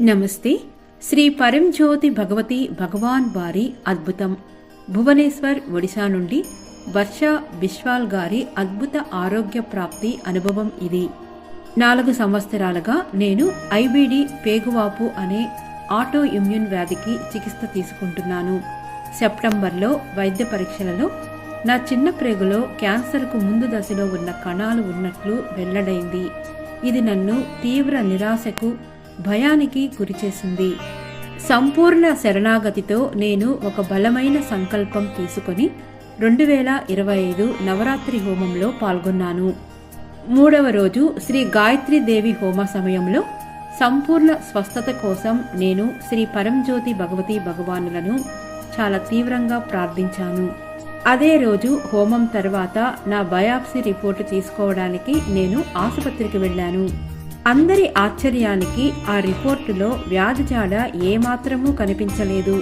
నమస్తే. శ్రీ పరంజ్యోతి భగవతి భగవాన్ వారి అద్భుతం. భువనేశ్వర్, ఒడిశా నుండి వర్ష బిశ్వాల్ గారి అద్భుత ఆరోగ్య ప్రాప్తి అనుభవం ఇది. 4 సంవత్సరాలుగా నేను ఐబిడి పేగువాపు అనే ఆటో ఇమ్యూన్ వ్యాధికి చికిత్స తీసుకుంటున్నాను. సెప్టెంబర్లో వైద్య పరీక్షలలో నా చిన్న ప్రేగులో క్యాన్సర్కు ముందు దశలో ఉన్న కణాలు ఉన్నట్లు వెల్లడైంది. ఇది నన్ను తీవ్ర నిరాశకు, భయానికి గురిచేసింది. సంపూర్ణ శరణాగతితో నేను ఒక బలమైన సంకల్పం తీసుకుని 2025 నవరాత్రి హోమంలో పాల్గొన్నాను. 3వ రోజు శ్రీ గాయత్రీ దేవి హోమ సమయంలో సంపూర్ణ స్వస్థత కోసం నేను శ్రీ పరంజ్యోతి భగవతి భగవానులను చాలా తీవ్రంగా ప్రార్థించాను. అదే రోజు హోమం తర్వాత నా బయాప్సీ రిపోర్టు తీసుకోవడానికి నేను ఆసుపత్రికి వెళ్లాను. అందరి ఆశ్చర్యానికి ఆ రిపోర్టులో వ్యాధి జాడ ఏమాత్రమూ కనిపించలేదు.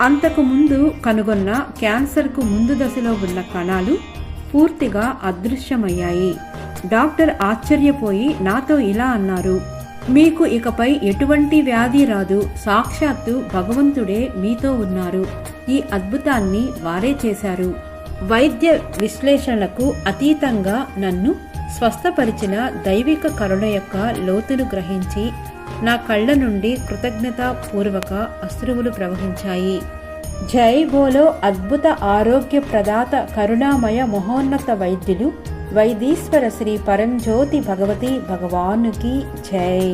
అంతకు ముందు కనుగొన్న క్యాన్సర్కు ముందు దశలో ఉన్న కణాలు పూర్తిగా అదృశ్యమయ్యాయి. డాక్టర్ ఆశ్చర్యపోయి నాతో ఇలా అన్నారు, మీకు ఇకపై ఎటువంటి వ్యాధి రాదు. సాక్షాత్తు భగవంతుడే మీతో ఉన్నారు. ఈ అద్భుతాన్ని వారే చేశారు. వైద్య విశ్లేషణలకు అతీతంగా నన్ను స్వస్థపరిచిన దైవిక కరుణ యొక్క లోతును గ్రహించి నా కళ్ళ నుండి కృతజ్ఞతాపూర్వక అశ్రువులు ప్రవహించాయి. జై బోలో అద్భుత ఆరోగ్య ప్రదాత కరుణామయ మహోన్నత వైద్యులు వైదీశ్వర శ్రీ పరంజ్యోతి భగవతి భగవానుకి జై.